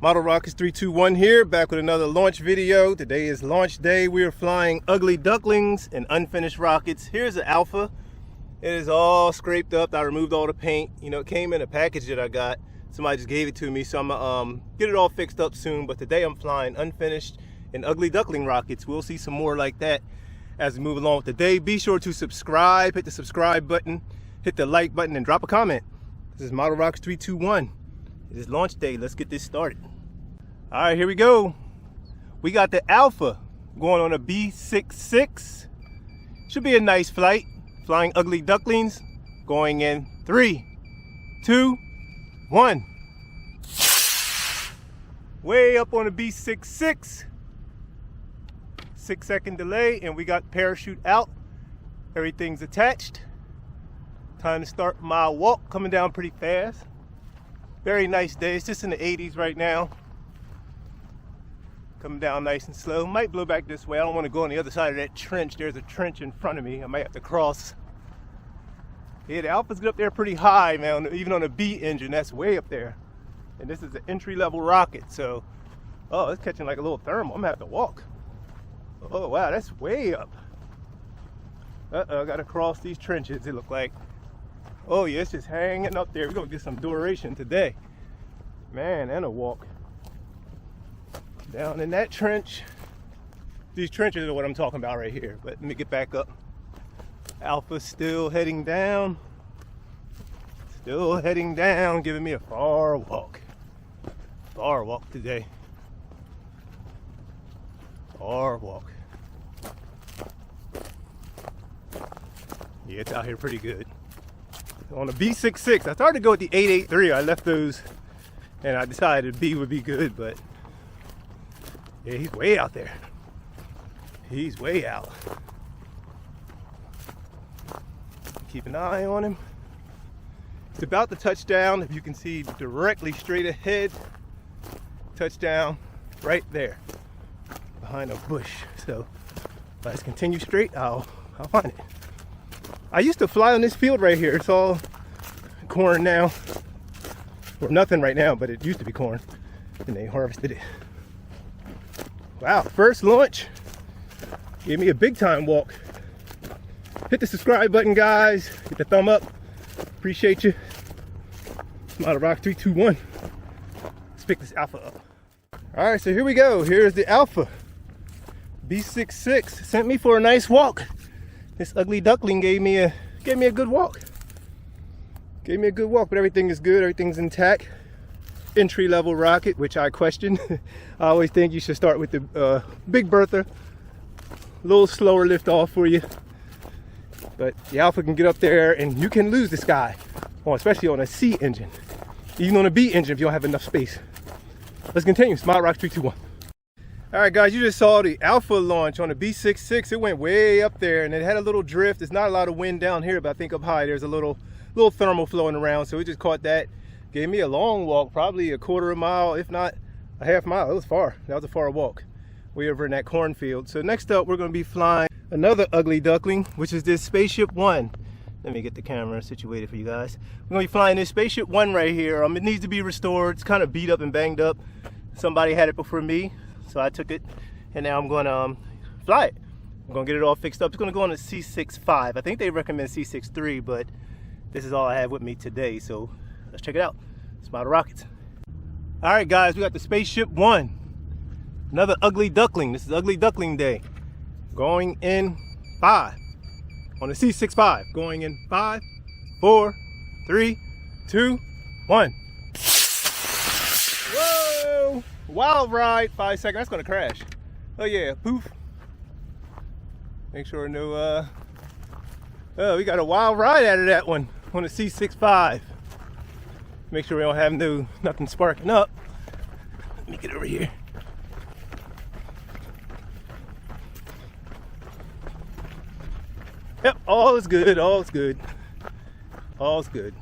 Model Rockets 321 here, back with another launch video. Today is launch day. We are flying Ugly Ducklings and unfinished rockets. Here's the Alpha. It is all scraped up. I removed all the paint. You know, it came in a package that I got. Somebody just gave it to me, so I'm gonna get it all fixed up soon. But today I'm flying unfinished and Ugly Duckling rockets. We'll see some more like that as we move along with the day. Be sure to subscribe, hit the subscribe button, hit the like button, and drop a comment. This is Model Rockets 321. It is launch day. Let's get this started. All right, here we go. We got the Alpha going on a B66. Should be a nice flight. Flying Ugly Ducklings going in 3, 2, 1. Way up on a B66. 6-second delay, and we got parachute out. Everything's attached. Time to start my walk. Coming down pretty fast. Very nice day. It's just in the 80s right now. Coming down nice and slow. Might blow back this way. I don't want to go on the other side of that trench. There's a trench in front of me. I might have to cross. Yeah, the Alphas get up there pretty high, man. Even on a B engine, that's way up there. And this is an entry-level rocket, so oh, it's catching like a little thermal. I'm gonna have to walk. Oh wow, that's way up. I gotta cross these trenches, it look like. Oh yeah, it's just hanging up there. We're gonna get some duration today. Man, and a walk. Down in that trench. These trenches are what I'm talking about right here. But let me get back up. Alpha's still heading down. Still heading down, giving me a far walk. Far walk today. Far walk. Yeah, it's out here pretty good. On a B66, I started to go with the 883. I left those and I decided B would be good, but yeah, he's way out there. He's way out. Keep an eye on him. It's about to touch down. If you can see directly straight ahead, touchdown right there behind a bush. So if I just continue straight, I'll find it. I used to fly on this field right here. It's all corn now. Or nothing right now, but it used to be corn. And they harvested it. Wow, first launch. Gave me a big time walk. Hit the subscribe button, guys. Hit the thumb up. Appreciate you. Model Rock 321. Let's pick this Alpha up. All right, so here we go. Here's the Alpha. B66 sent me for a nice walk. This Ugly Duckling gave me a good walk. Gave me a good walk, but everything is good. Everything's intact. Entry-level rocket, which I question. I always think you should start with the Big Bertha. A little slower lift off for you. But the Alpha can get up there and you can lose the sky. Oh, especially on a C engine. Even on a B engine if you don't have enough space. Let's continue. Model Rockets 321. All right, guys, you just saw the Alpha launch on a B66. It went way up there and it had a little drift. There's not a lot of wind down here, but I think up high there's a little thermal flowing around. So we just caught that. Gave me a long walk, probably a quarter of a mile, if not a half mile. It was far. That was a far walk. Way over in that cornfield. So next up, we're going to be flying another Ugly Duckling, which is this Spaceship One. Let me get the camera situated for you guys. We're going to be flying this Spaceship One right here. It needs to be restored. It's kind of beat up and banged up. Somebody had it before me, so I took it, and now I'm going to fly it. I'm going to get it all fixed up. It's going to go on a C65. I think they recommend C63, but this is all I have with me today, so let's check it out. It's Model Rockets. All right, guys, we got the Spaceship One. Another Ugly Duckling. This is Ugly Duckling Day. Going in 5. On the C65. Going in 5, 4, 3, 2, 1. Whoa! Wild ride. 5 seconds. That's going to crash. Oh, yeah. Poof. Make sure no... Oh, we got a wild ride out of that one. On the C65. Make sure we don't have nothing sparking up. Let me get over here. Yep, all is good, all is good. All's good.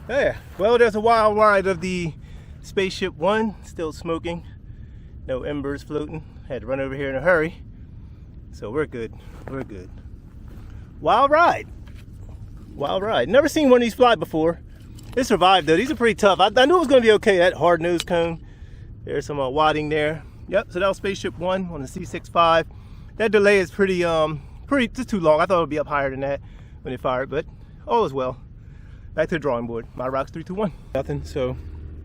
Yeah, well, there's a wild ride of the Spaceship One, still smoking. No embers floating. Had to run over here in a hurry. So we're good, we're good. Wild ride. Wild ride. Never seen one of these fly before. It survived though. These are pretty tough. I knew it was going to be okay. That hard nose cone. There's some wadding there. Yep, so that was Spaceship One on the C65. That delay is pretty just too long. I thought it would be up higher than that when it fired, but all is well. Back to the drawing board. My rocks 3, 2, 1. Nothing, so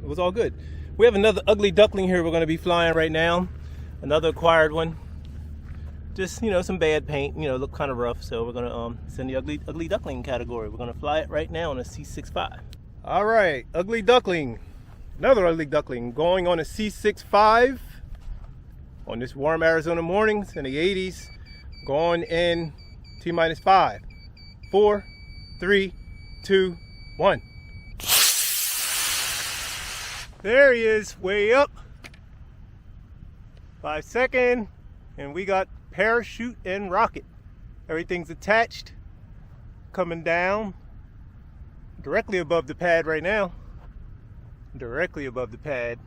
it was all good. We have another ugly duckling here we're going to be flying right now. Another acquired one. Just, you know, some bad paint, you know, look kind of rough. So we're going to send the ugly duckling category. We're going to fly it right now on a C65. All right, ugly duckling. Another ugly duckling going on a C65 on this warm Arizona mornings in the 80s. Going in T-minus 5, 4, 3, 2, 1. There he is, way up. 5 seconds, and we got parachute and rocket. Everything's attached, coming down directly above the pad right now. Directly above the pad.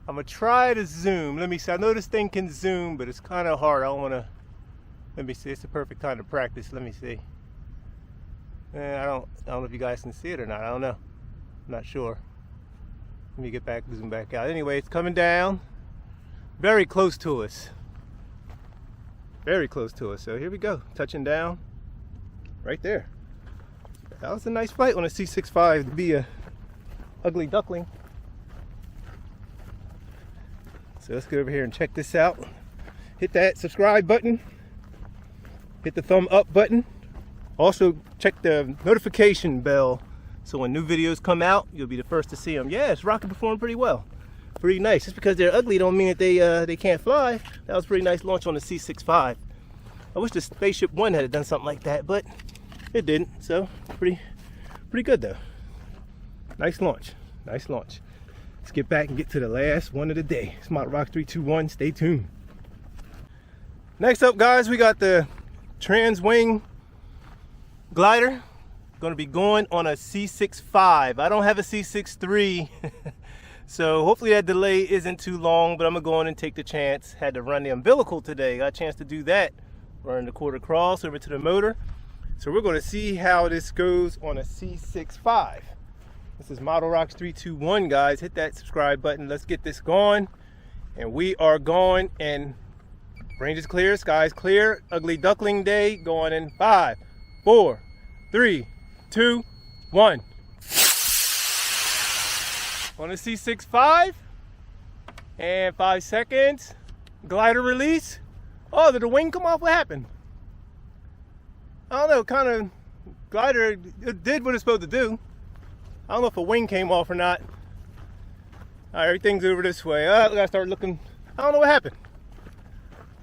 I'm gonna try to zoom. Let me see. I know this thing can zoom, but it's kind of hard. I don't want to. Let me see. It's the perfect time to practice. Let me see. I don't know if you guys can see it or not. I don't know. I'm not sure. Let me get back, zoom back out. Anyway, it's coming down. Very close to us. Very close to us. So here we go. Touching down. Right there. That was a nice flight on a C65 to be a ugly duckling. So let's go over here and check this out. Hit that subscribe button. Hit the thumb up button. Also check the notification bell so when new videos come out, you'll be the first to see them. Yeah, this rocket performed pretty well. Pretty nice. Just because they're ugly don't mean that they can't fly. That was a pretty nice launch on the C65. I wish the Spaceship One had done something like that, but it didn't. So pretty good though. Nice launch. Nice launch. Let's get back and get to the last one of the day. It's Model Rock 3, 2, 1. Stay tuned. Next up, guys, we got the Tranwing glider. Going to be going on a C65. I don't have a C63, so hopefully that delay isn't too long, but I'm going to go in and take the chance. Had to run the umbilical today. Got a chance to do that. Run the quarter cross over to the motor. So we're going to see how this goes on a C65. This is Model Rocks 321, guys. Hit that subscribe button. Let's get this going. And we are going, and range is clear, sky's clear. Ugly duckling day going in 5, 4, 3, 2, 1. On a C65. And 5 seconds. Glider release. Oh, did the wing come off? What happened? I don't know, kind of glider, it did what it's supposed to do. I don't know if a wing came off or not. All right, everything's over this way. We gotta start looking. I don't know what happened.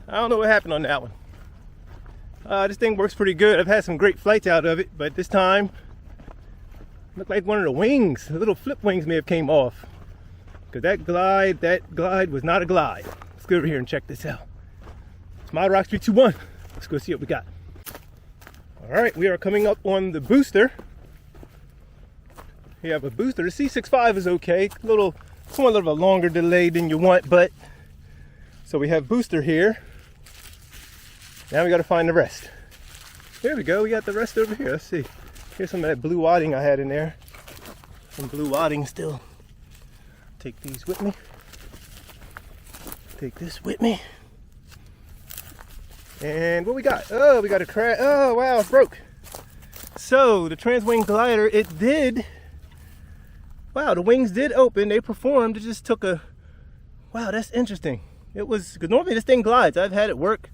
I don't know what happened on that one. This thing works pretty good. I've had some great flights out of it, but this time, looked like one of the wings, the little flip wings may have came off. Because that glide was not a glide. Let's go over here and check this out. It's Model Rock 321. Let's go see what we got. All right, we are coming up on the booster. You have a booster. The C65 is okay. Somewhat of a longer delay than you want, but so we have booster here. Now we got to find the rest. There we go. We got the rest over here. Let's see. Here's some of that blue wadding I had in there. Some blue wadding still. Take these with me. Take this with me. And what we got? Oh, we got a crash. Oh, wow, it broke. So the Tranwing glider, it did. Wow, the wings did open. They performed. It just took a. Wow, that's interesting. It was because normally this thing glides. I've had it work,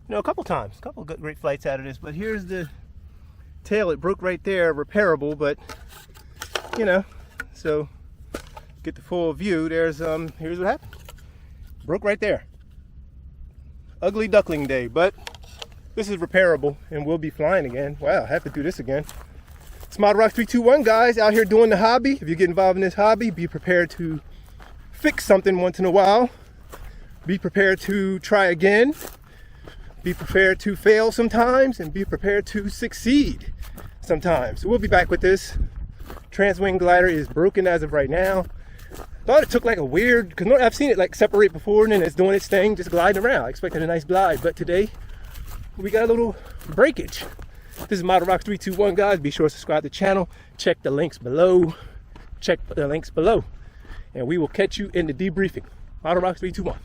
you know, a couple times. A couple of great flights out of this. But here's the tail. It broke right there, repairable. But you know, so get the full view. There's here's what happened. Broke right there. Ugly duckling day, but this is repairable and we'll be flying again. Wow, I have to do this again. It's Model Rock 321, guys, out here doing the hobby. If you get involved in this hobby, be prepared to fix something once in a while. Be prepared to try again. Be prepared to fail sometimes and be prepared to succeed sometimes. So we'll be back with this. Tranwing glider is broken as of right now. Thought it took like a weird, because I've seen it like separate before and then it's doing its thing, just gliding around. I expected a nice glide, but today we got a little breakage. This is Model Rock 321, guys. Be sure to subscribe to the channel. Check the links below. And we will catch you in the debriefing. Model Rock 321.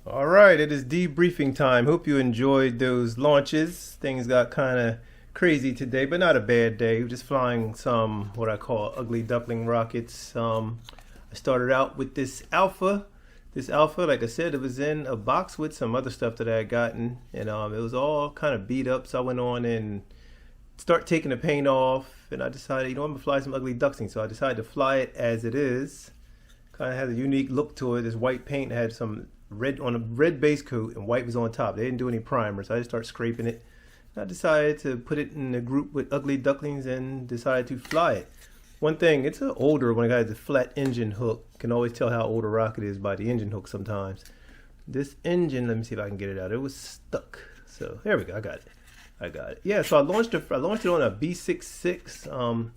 All right, it is debriefing time. Hope you enjoyed those launches. Things got kind of crazy today, but not a bad day. We're just flying some what I call ugly duckling rockets. I started out with this alpha. This alpha, like I said, it was in a box with some other stuff that I had gotten, and it was all kind of beat up. So I went on and start taking the paint off, and I decided, I'm gonna fly some ugly ducklings. So I decided to fly it as it is. Kind of has a unique look to it. This white paint had some red on a red base coat, and white was on top. They didn't do any primer, so I just started scraping it. And I decided to put it in a group with ugly ducklings and decided to fly it. One thing, it's an older one. I got the flat engine hook. Can always tell how old a rocket is by the engine hook sometimes. This engine, let me see if I can get it out. It was stuck. So there we go. I got it. Yeah. So I launched it on a B66.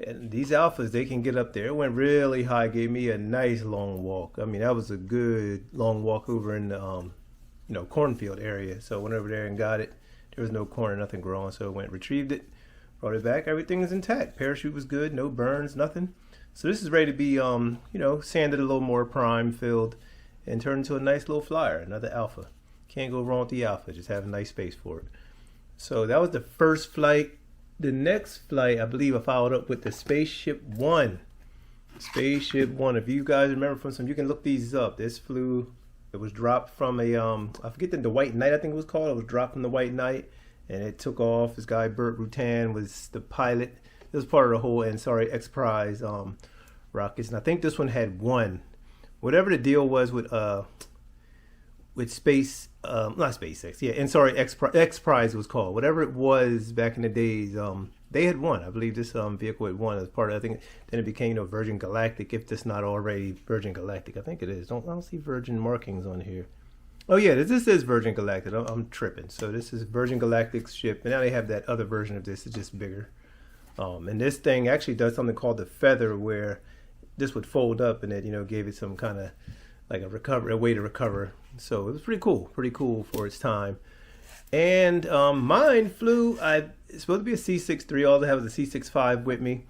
And these alphas, they can get up there. It went really high. Gave me a nice long walk. I mean, that was a good long walk over in the cornfield area. So I went over there and got it. There was no corn or nothing growing, so I went retrieved it. Brought it back. Everything is intact. Parachute was good. No burns. Nothing. So this is ready to be, sanded a little more, prime filled, and turned into a nice little flyer. Another alpha. Can't go wrong with the alpha. Just have a nice space for it. So that was the first flight. The next flight, I believe, I followed up with the Spaceship One. Spaceship One. If you guys remember from some, you can look these up. This flew. It was dropped from a I forget the White Knight. I think it was called. It was dropped from the White Knight. And it took off. This guy Burt Rutan was the pilot. It was part of the whole X Prize rockets, and I think this one had one. Whatever the deal was with space, not SpaceX, yeah, X Prize was called. Whatever it was back in the days, they had won. I believe this vehicle had won as part of. I think then it became Virgin Galactic, if this not already Virgin Galactic. I think it is. I don't see Virgin markings on here. Oh yeah, this is Virgin Galactic. I'm tripping. So this is Virgin Galactic's ship, and now they have that other version of this. It's just bigger. And this thing actually does something called the feather, where this would fold up, and it gave it some kind of like a way to recover. So it was pretty cool for its time. And mine flew. It's supposed to be a C63. All I have was a C65 with me.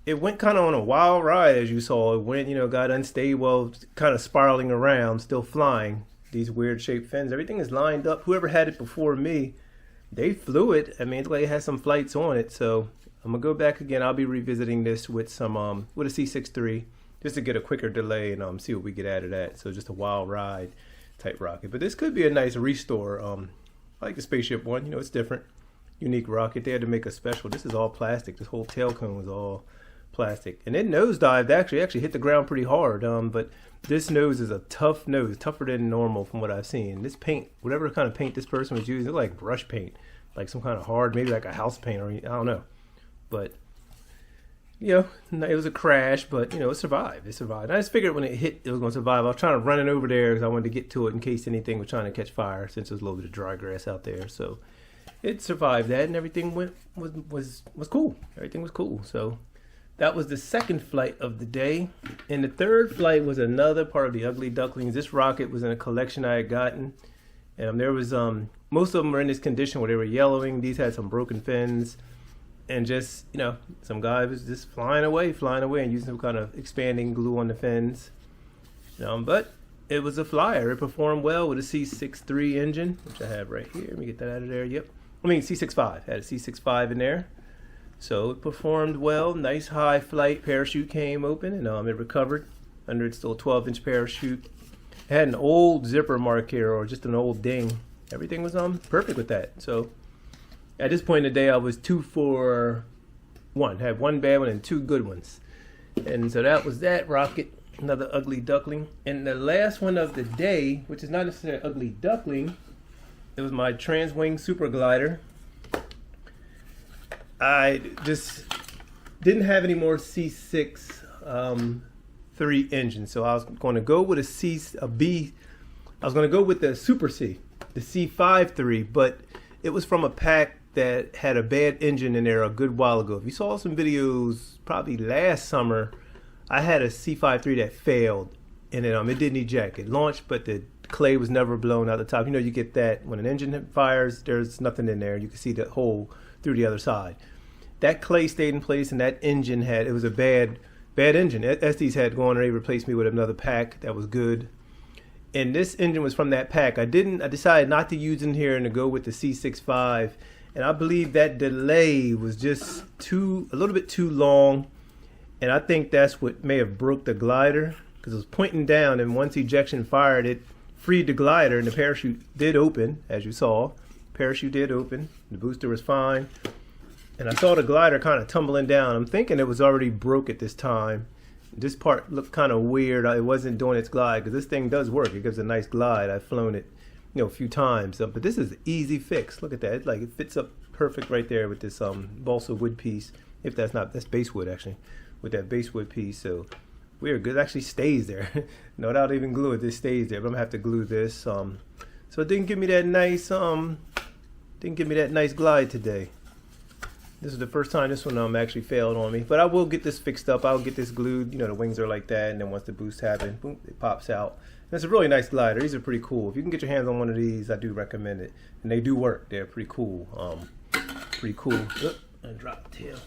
It went kind of on a wild ride, as you saw. It went, got unstable, kind of spiraling around, still flying. These weird shaped fins, everything is lined up. Whoever had it before me, they flew it. I mean, it's like it has some flights on it. So I'm gonna go back again. I'll be revisiting this with some with a C63 just to get a quicker delay and see what we get out of that. So just a wild ride type rocket. But this could be a nice restore. I like the Spaceship One. It's different, unique rocket. They had to make a special. This is all plastic. This whole tail cone was all plastic, and it nosedived. Actually hit the ground pretty hard. But this nose is a tough nose, tougher than normal from what I've seen. This paint, whatever kind of paint this person was using, it looked like brush paint, like some kind of hard, maybe like a house paint, or I don't know. But it was a crash, but it survived. It survived. I just figured when it hit, it was going to survive. I was trying to run it over there because I wanted to get to it in case anything was trying to catch fire, since there's a little bit of dry grass out there. So it survived that, and everything was cool. Everything was cool. So that was the second flight of the day. And the third flight was another part of the Ugly Ducklings. This rocket was in a collection I had gotten. And there was, most of them were in this condition where they were yellowing. These had some broken fins. And just, some guy was just flying away and using some kind of expanding glue on the fins. But it was a flyer. It performed well with a C63 engine, which I have right here. Let me get that out of there. Yep. C65. Had a C65 in there. So it performed well. Nice high flight. Parachute came open, and it recovered under its still 12-inch parachute. It had an old zipper mark here, or just an old ding. Everything was perfect with that. So at this point in the day, I was 2 for 1. Had one bad one and 2 good ones. And so that was that rocket. Another Ugly Duckling. And the last one of the day, which is not necessarily an Ugly Duckling, it was my Tranwing Super Glider. I just didn't have any more C6 3 engines, so I was going to go with a B. I was going to go with the Super C, the C53, but it was from a pack that had a bad engine in there a good while ago. If you saw some videos probably last summer, I had a C53 that failed, and it didn't eject. It launched, but the clay was never blown out the top. You know, you get that when an engine fires, there's nothing in there. You can see the hole through the other side. That clay stayed in place, and that engine it was a bad engine. Estes had gone and they replaced me with another pack that was good. And this engine was from that pack. I decided not to use in here and to go with the C65. And I believe that delay was just a little bit too long. And I think that's what may have broke the glider, because it was pointing down, and once ejection fired, it freed the glider, and the parachute did open, as you saw. Parachute did open. The booster was fine. And I saw the glider kind of tumbling down. I'm thinking it was already broke at this time. This part looked kind of weird. It wasn't doing its glide, because this thing does work. It gives a nice glide. I've flown it, a few times. But this is an easy fix. Look at that. It fits up perfect right there with this balsa wood piece. If that's basswood actually, with that basswood piece. So we're good. It actually stays there. No, without even glue it, this stays there. But I'm gonna have to glue this. So it didn't give me that nice glide today. This is the first time this one actually failed on me, but I will get this fixed up. I'll get this glued. The wings are like that, and then once the boost happens, boom, it pops out. And it's a really nice glider. These are pretty cool. If you can get your hands on one of these, I do recommend it, and they do work. They're pretty cool. Pretty cool. And drop the tail.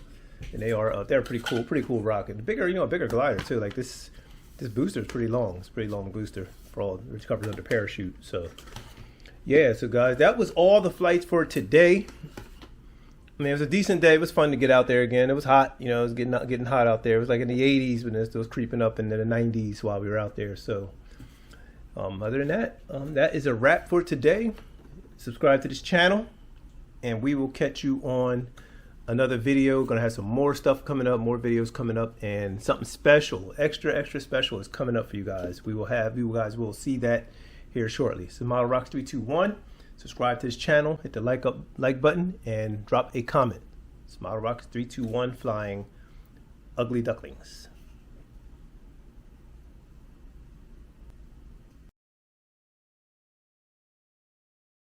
And they're pretty cool rocket. A bigger glider too. Like this booster is pretty long. It's a pretty long booster for all, which covers under parachute. So yeah, so guys, that was all the flights for today. I mean, it was a decent day. It was fun to get out there again. It was hot, it was getting hot out there. It was like in the 80s, when it was creeping up into the 90s while we were out there. So other than that, that is a wrap for today. Subscribe to this channel, and we will catch you on another video. Gonna have some more stuff coming up, more videos coming up, and something special, extra special is coming up for you guys. You guys will see that here shortly. So Model Rockets 321. Subscribe to this channel, hit the like button, and drop a comment. It's Model Rockets 321 flying Ugly Ducklings.